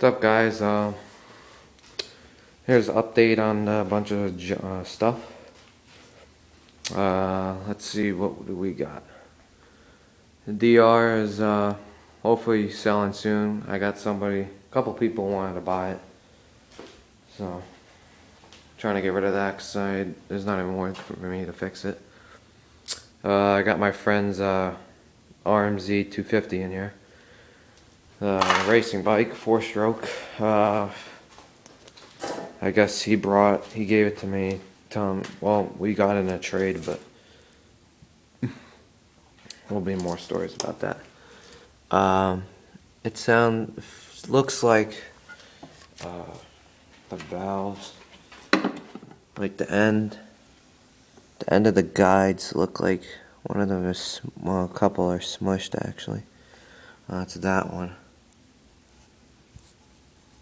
What's up, guys? Here's an update on a bunch of stuff. Let's see, what do we got? The DR is hopefully selling soon. I got a couple people wanted to buy it, so trying to get rid of that because there's not even worth for me to fix it. I got my friend's RMZ 250 in here. Racing bike, 4-stroke. I guess he gave it to me. Well, we got it in a trade, but there'll be more stories about that. Looks like the valves, like the end of the guides look like one of them is, well, a couple are smushed actually. It's that one.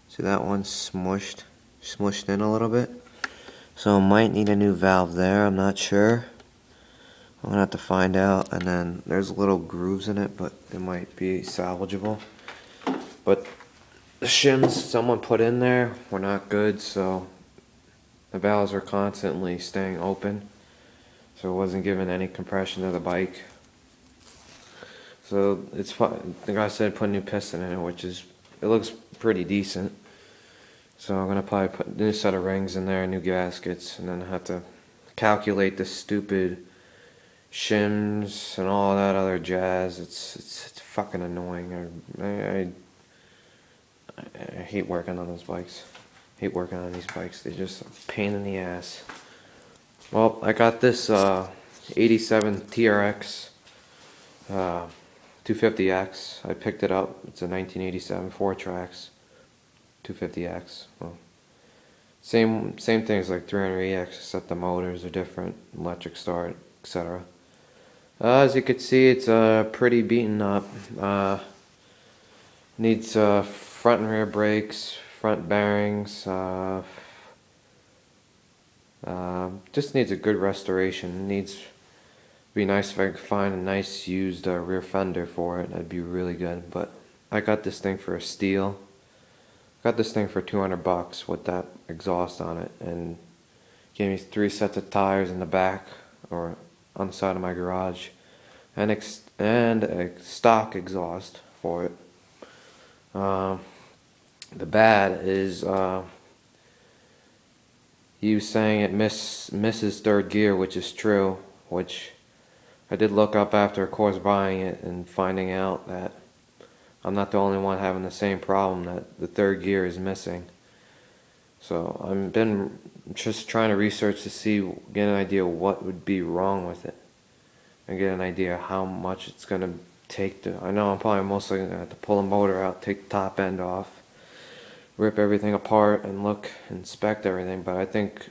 See, that one's smushed in a little bit. So might need a new valve there, I'm not sure. I'm gonna have to find out. And then there's little grooves in it, but it might be salvageable. But the shims someone put in there were not good, so the valves are constantly staying open. So it wasn't giving any compression to the bike. So it's fine. The guy said put a new piston in it, it looks pretty decent. So I'm gonna probably put a new set of rings in there, new gaskets, and then I have to calculate the stupid shims and all that other jazz. It's fucking annoying. I hate working on those bikes. I hate working on these bikes. They're just a pain in the ass. Well, I got this 87 TRX 250X. I picked it up. It's a 1987 4-tracks 250X. Well, same things like 300EX, except the motors are different, electric start, etc. As you can see, it's pretty beaten up. Needs front and rear brakes, front bearings. Just needs a good restoration. Be nice if I could find a nice used rear fender for it. That'd be really good. But I got this thing for a steal. Got this thing for $200 with that exhaust on it, and gave me 3 sets of tires in the back or on the side of my garage, and a stock exhaust for it. The bad is he was saying it misses third gear, which is true, which I did look up after, of course, buying it and finding out that I'm not the only one having the same problem, that the third gear is missing. So I've been just trying to research to get an idea what would be wrong with it, and get an idea how much it's going to take to. I know I'm probably mostly going to have to pull the motor out, take the top end off, rip everything apart, and inspect everything. But I think,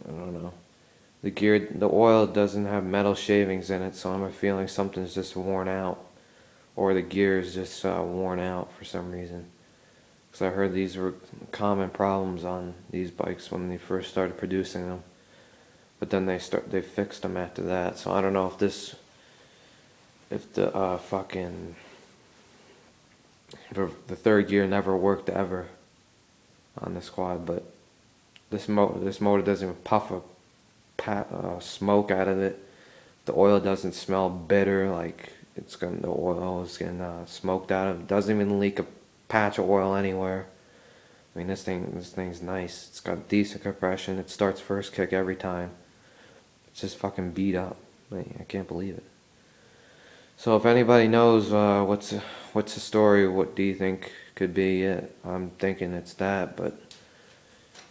I don't know, the oil doesn't have metal shavings in it, so I'm feeling something's just worn out, or the gear is just worn out for some reason. Because I heard these were common problems on these bikes when they first started producing them, but then they fixed them after that. So I don't know if the third gear never worked ever on the Quad, but this motor doesn't even puff smoke out of it. The oil doesn't smell bitter like the oil is getting smoked out of. It doesn't even leak a patch of oil anywhere. I mean, this thing's nice. It's got decent compression. It starts first kick every time. It's just fucking beat up. I can't believe it. So if anybody knows what's the story, what do you think could be it? I'm thinking it's that, but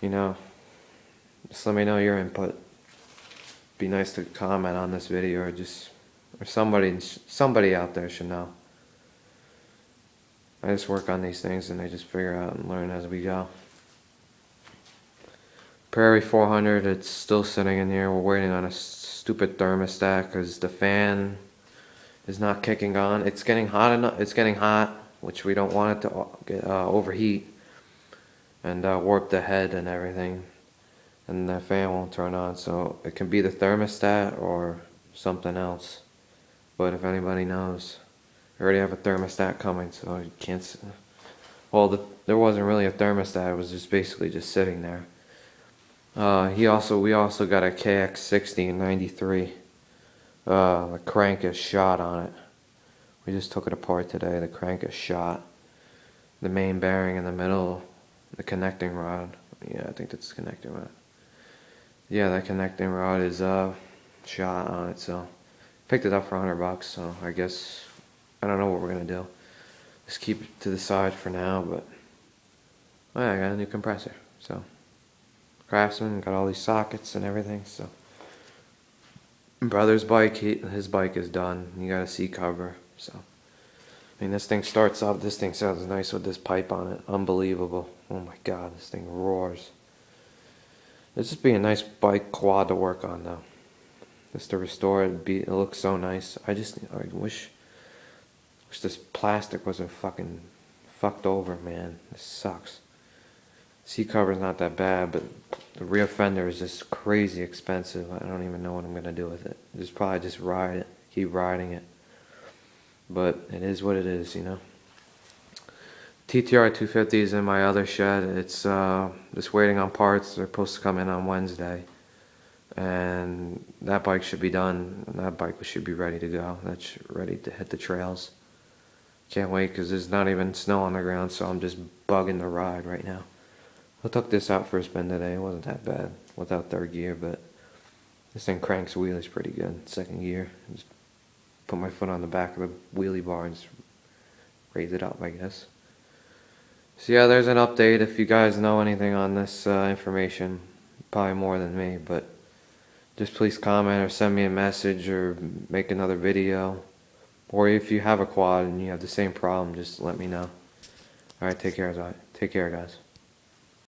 just let me know your input. Be nice to comment on this video, or somebody out there should know. I just work on these things and I just figure out and learn as we go. Prairie 400, it's still sitting in here. We're waiting on a stupid thermostat because the fan is not kicking on. It's getting hot enough. It's getting hot, which we don't want it to overheat and warp the head and everything, and the fan won't turn on. So it can be the thermostat or something else. But if anybody knows, I already have a thermostat coming, so you can't. Well, there wasn't really a thermostat. It was just basically just sitting there. We also got a KX60 in '93. The crank is shot on it. We just took it apart today. The crank is shot. The main bearing in the middle, the connecting rod. Yeah, I think that's the connecting rod. Yeah, that connecting rod is shot on it. So picked it up for $100. So I guess I don't know what we're gonna do. Just keep it to the side for now. But oh yeah, I got a new compressor. So Craftsman got all these sockets and everything. So brother's bike, his bike is done. You got a seat cover. So I mean, this thing starts up. This thing sounds nice with this pipe on it. Unbelievable. Oh my god, this thing roars. It'd just be a nice bike quad to work on though. Just to restore it, it looks so nice. I wish this plastic wasn't fucking fucked over, man. This sucks. Seat cover's not that bad, but the rear fender is just crazy expensive. I don't even know what I'm gonna do with it. Just probably just ride it, keep riding it. But it is what it is, you know. TTR 250 is in my other shed. It's just waiting on parts. They're supposed to come in on Wednesday. And that bike should be done. And that bike should be ready to go. That's ready to hit the trails. Can't wait because there's not even snow on the ground, so I'm just bugging the ride right now. I took this out for a spin today. It wasn't that bad without third gear, but this thing cranks wheelies pretty good. Second gear. Just put my foot on the back of the wheelie bar and just raise it up, I guess. So yeah, there's an update. If you guys know anything on this information, probably more than me, but just please comment or send me a message or make another video. Or if you have a quad and you have the same problem, just let me know. Alright, take care guys.